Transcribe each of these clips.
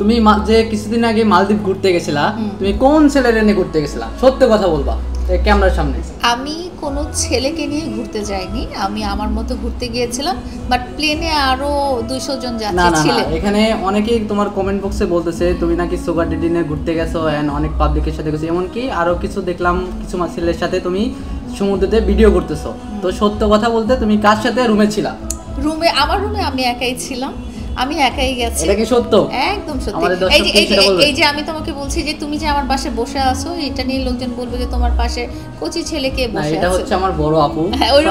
তুমি যে কিছুদিন আগে মালদ্বীপ ঘুরতে গেছিলা, তুমি কোন ছেলের এনে ঘুরতে গেছিলা? সত্য কথা বলবা ক্যামেরার সামনে। আমি কোনো ছেলেকে নিয়ে ঘুরতে যাইনি, আমি আমার মতো ঘুরতে গিয়েছিলাম, বাট প্লেনে আরো 200 জন যাত্রী ছিলেন। এখানে অনেকেই তোমার কমেন্ট বক্সে বলতেছে তুমি নাকি সুগার ডেডি নিয়ে ঘুরতে গেছো এন্ড অনেক পাবলিকের সাথে গেছো, এমনকি আরো কিছু দেখলাম কিছু ছেলের সাথে তুমি সমুদ্রতে ভিডিও করতেছো। তো সত্য কথা বলতে তুমি কার সাথে রুমে ছিলা? আমার রুমে আমি একাই ছিলাম, আমি একাই গেছি। এটা কি সত্য? একদম সত্যি। এই যে আমি তোমাকে বলছি যে তুমি যে আমার পাশে বসে আছো, এটা নিয়ে লোকজন বলবে যে তোমার পাশে কোচি ছেলে কে বসে আছে। এটা হচ্ছে আমার বড় আপু।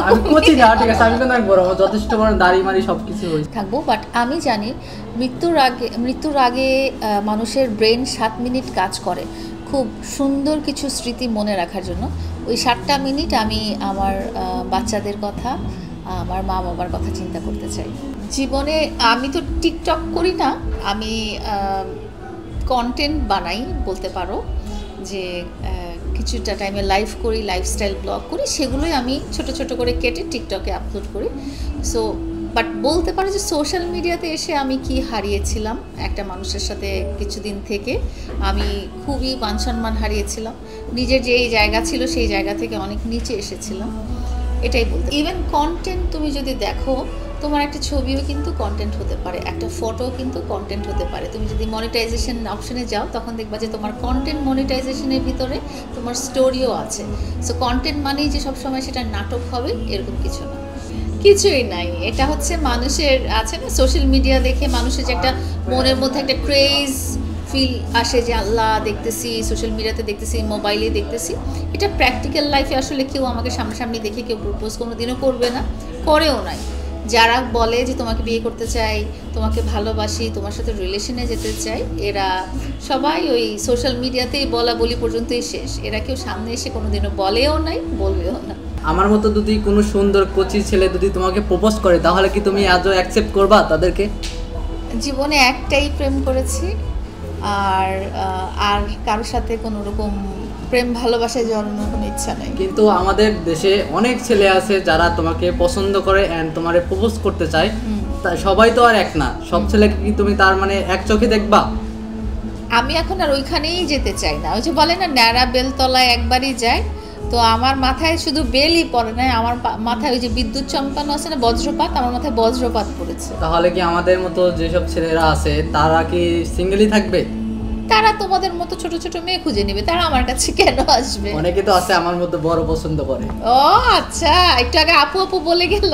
আমি কোচি না, ঠিক আছে, আমি তো না বড়, আমার যথেষ্ট বড় দাড়ি মারি সবকিছু হইছে থাকবো। বাট আমি জানি মৃত্যুর আগে মানুষের ব্রেন 7 মিনিট কাজ করে খুব সুন্দর কিছু স্মৃতি মনে রাখার জন্য। ওই 7টা মিনিট আমি আমার বাচ্চাদের কথা, আমার মা বাবার কথা চিন্তা করতে চাই। জীবনে আমি তো টিকটক করি না, আমি কন্টেন্ট বানাই বলতে পারো, যে কিছুটা টাইমে লাইভ করি, লাইফস্টাইল ব্লগ করি, সেগুলোই আমি ছোট ছোট করে কেটে টিকটকে আপলোড করি। সো বাট বলতে পারো যে সোশ্যাল মিডিয়াতে এসে আমি কি হারিয়েছিলাম, একটা মানুষের সাথে কিছুদিন থেকে আমি খুবই মান সম্মান হারিয়েছিলাম, নিজের যে জায়গা ছিল সেই জায়গা থেকে অনেক নিচে এসেছিলাম, এটাই বলতে। ইভেন কন্টেন্ট তুমি যদি দেখো, তোমার একটা ছবিও কিন্তু কন্টেন্ট হতে পারে, একটা ফটো কিন্তু কন্টেন্ট হতে পারে। তুমি যদি মনিটাইজেশন অপশনে যাও তখন দেখবা যে তোমার কন্টেন্ট মনিটাইজেশনের ভিতরে তোমার স্টোরিও আছে। সো কন্টেন্ট মানেই যে সবসময় সেটা নাটক হবে এরকম কিছু না, কিছুই নাই। এটা হচ্ছে মানুষের আছে না, সোশ্যাল মিডিয়া দেখে মানুষের যে একটা মনের মধ্যে একটা ক্রেজ ফিল আসে যে আল্লাহ দেখতেছি, সোশ্যাল মিডিয়াতে দেখতেছি, মোবাইলে দেখতেছি। এটা প্র্যাকটিক্যাল লাইফে আসলে কেউ আমাকে সামনাসামনি দেখে কেউ প্রপোজ কোনো দিনও করবে না, করেও নাই। যারা বলে যে তোমাকে বিয়ে করতে চাই, তোমাকে ভালোবাসি, তোমার সাথে রিলেশনে যেতে চাই, এরা সবাই ওই সোশ্যাল মিডিয়াতেই বলা বলি পর্যন্তই শেষ। এরা কেউ সামনে এসে কোনোদিনও বলেও নাই, বলবেও না। আমার মতো যদি কোনো সুন্দর কোচি ছেলে যদি তোমাকে প্রপোজ করে, তাহলে কি তুমি আজও অ্যাকসেপ্ট করবা তাদেরকে? জীবনে একটাই প্রেম করেছি, আর কারোর সাথে কোনো রকম প্রেম ভালোবাসায় জড়ানোর কোনো ইচ্ছা নেই। কিন্তু আমাদের দেশে অনেক ছেলে আছে যারা তোমাকে পছন্দ করে এন্ড তোমারে প্রপোজ করতে চায়, সবাই তো আর এক না। সব ছেলেকে কি তুমি তার মানে এক চোখে দেখবা? আমি এখন আর ওইখানেই যেতে চাই না। ওই যে বলে না, ন্যাড়া বেলতলায় একবারই যায়। তো আমার মাথায় শুধু বেলই পড়ে না, আমার মাথায় ওই যে বিদ্যুৎ চমকানো আছে না, বজ্রপাত, আমার মাথায় বজ্রপাত পড়েছে। তাহলে কি আমাদের মতো যেসব ছেলেরা আছে তারা কি সিঙ্গেলই থাকবে? তারা তোমাদের মতো ছোট ছোট মেয়ে খুঁজে নেবে, তারা আমার কাছে কেন আসবে? অনেকে তো আছে আমার মতো বড় পছন্দ করে। ও আচ্ছা, একটু আগে আপু আপু বলে গেল।